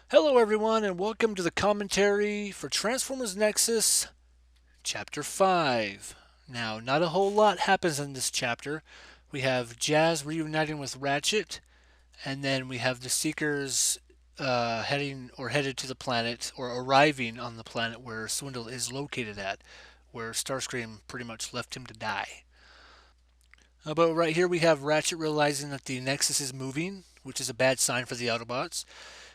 Hello, everyone, and welcome to the commentary for Transformers Nexus, Chapter 5. Now, not a whole lot happens in this chapter. We have Jazz reuniting with Ratchet, and then we have the Seekers headed to the planet, or arriving on the planet where Swindle is located at, where Starscream pretty much left him to die. But right here we have Ratchet realizing that the Nexus is moving, which is a bad sign for the Autobots.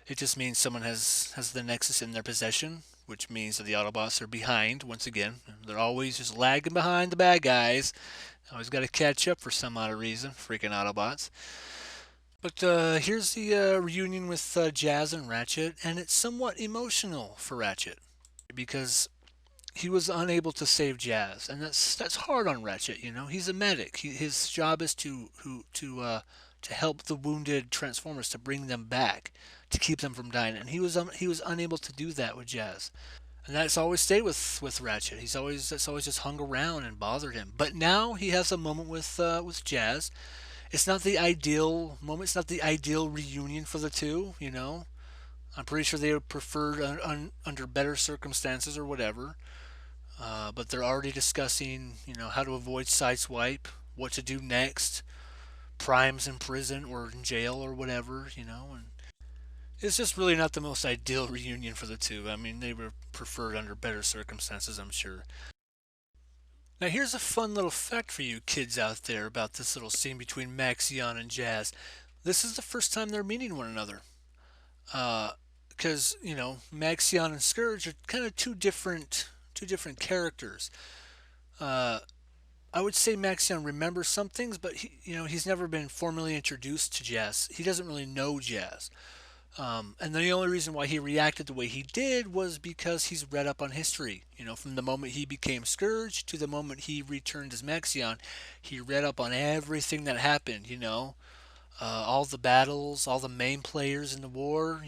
It just means someone has the Nexus in their possession, which means that the Autobots are behind once again. They're always just lagging behind the bad guys. Always got to catch up for some odd reason, freaking Autobots. But here's the reunion with Jazz and Ratchet, and it's somewhat emotional for Ratchet because he was unable to save Jazz, and that's hard on Ratchet. You know, he's a medic. His job is to help the wounded Transformers, to bring them back, to keep them from dying, and he was unable to do that with Jazz, and that's always stayed with Ratchet. That's always just hung around and bothered him. But now he has a moment with Jazz. It's not the ideal moment. It's not the ideal reunion for the two. You know, I'm pretty sure they would preferred under better circumstances or whatever. But they're already discussing, how to avoid sideswipe, what to do next. Prime's in prison or in jail or whatever, and it's just really not the most ideal reunion for the two. I mean, they were preferred under better circumstances, I'm sure. Now, here's a fun little fact for you kids out there about this little scene between Maxion and Jazz. This is the first time they're meeting one another. Because, Maxion and Scourge are kind of two different characters. Uh, I would say Maxion remembers some things, but he's never been formally introduced to Jazz. He doesn't really know Jazz. And the only reason why he reacted the way he did was because he's read up on history. From the moment he became Scourge to the moment he returned as Maxion, he read up on everything that happened. All the battles, all the main players in the war.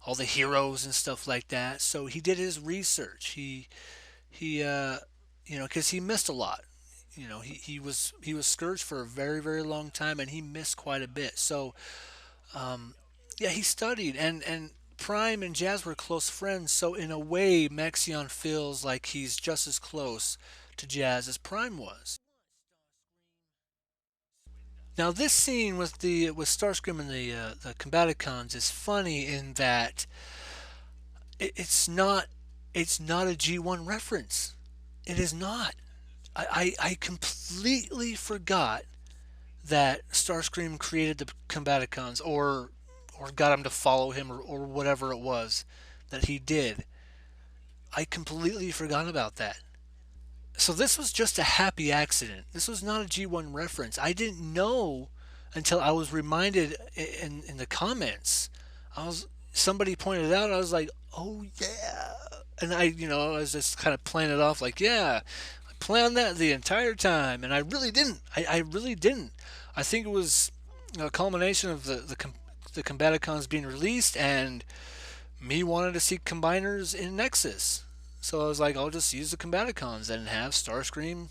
All the heroes and stuff like that. So he did his research. Because he missed a lot. He was Scourge for a very very long time, and he missed quite a bit. So yeah, he studied, and Prime and Jazz were close friends. So in a way, Maxion feels like he's just as close to Jazz as Prime was. Now this scene with Starscream and the Combaticons is funny in that it's not a G1 reference. It is not. I completely forgot that Starscream created the Combaticons, or got him to follow him, or whatever it was that he did. I completely forgot about that. So this was just a happy accident. This was not a G1 reference. I didn't know until I was reminded in the comments. Somebody pointed it out. I was like, oh yeah, and I was just kind of playing it off like, yeah, I planned that the entire time, and I really didn't. I really didn't. I think it was a culmination of the Combaticons being released, and me wanted to see combiners in Nexus. So I was like, I'll just use the Combaticons and have Starscream,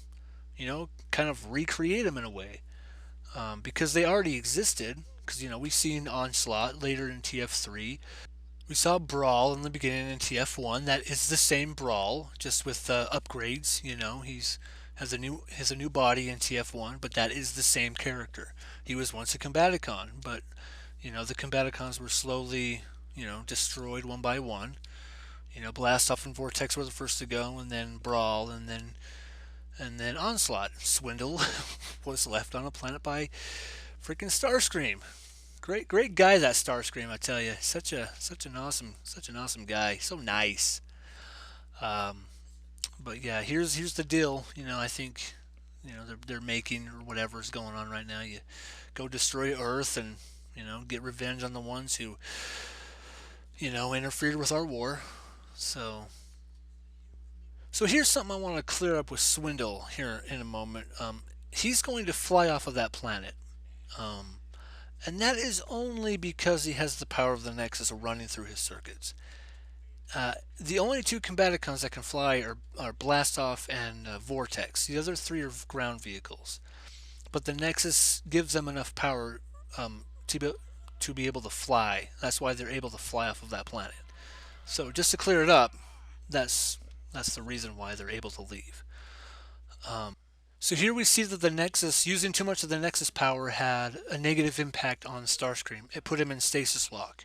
kind of recreate them in a way. Because they already existed. Because, we've seen Onslaught later in TF3. We saw Brawl in the beginning in TF1. That is the same Brawl, just with upgrades. He's has a new body in TF1, but that is the same character. He was once a Combaticon, but the Combaticons were slowly destroyed one by one. Blast Off and Vortex were the first to go, and then Brawl, and then Onslaught. Swindle was left on a planet by freaking Starscream. Great guy, that Starscream. I tell you, such an awesome guy. So nice. Um, but yeah, here's the deal. I think they're making, or whatever's going on right now. You go destroy Earth and get revenge on the ones who interfered with our war. So here's something I want to clear up with Swindle here in a moment. He's going to fly off of that planet. Um, and that is only because he has the power of the Nexus running through his circuits. The only two Combaticons that can fly are Blastoff and Vortex. The other three are ground vehicles. But the Nexus gives them enough power to to be able to fly. That's why they're able to fly off of that planet. So just to clear it up, that's that's the reason why they're able to leave. So here we see that the Nexus, using too much of the Nexus power, had a negative impact on Starscream. It put him in stasis lock.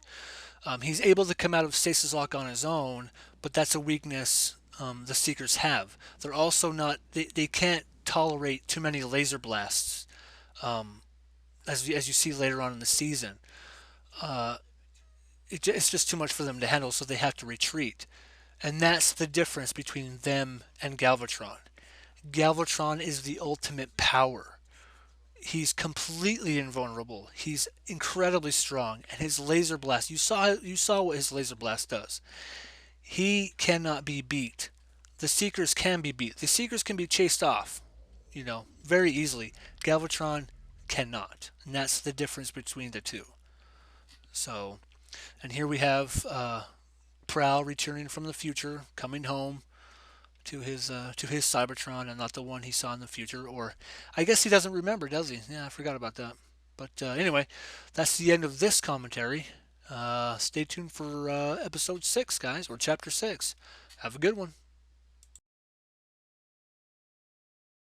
He's able to come out of stasis lock on his own, but that's a weakness the Seekers have. They're also not. They can't tolerate too many laser blasts, as you see later on in the season. It's just too much for them to handle, so they have to retreat. And that's the difference between them and Galvatron. Galvatron is the ultimate power. He's completely invulnerable. He's incredibly strong, and his laser blast. You saw what his laser blast does. He cannot be beat. The Seekers can be beat. The Seekers can be chased off, very easily. Galvatron cannot, and that's the difference between the two. So, and here we have Prowl returning from the future, coming home to his Cybertron, and not the one he saw in the future. Or I guess he doesn't remember, does he? Yeah, I forgot about that. But anyway, that's the end of this commentary. Stay tuned for episode 6, guys, or chapter 6. Have a good one.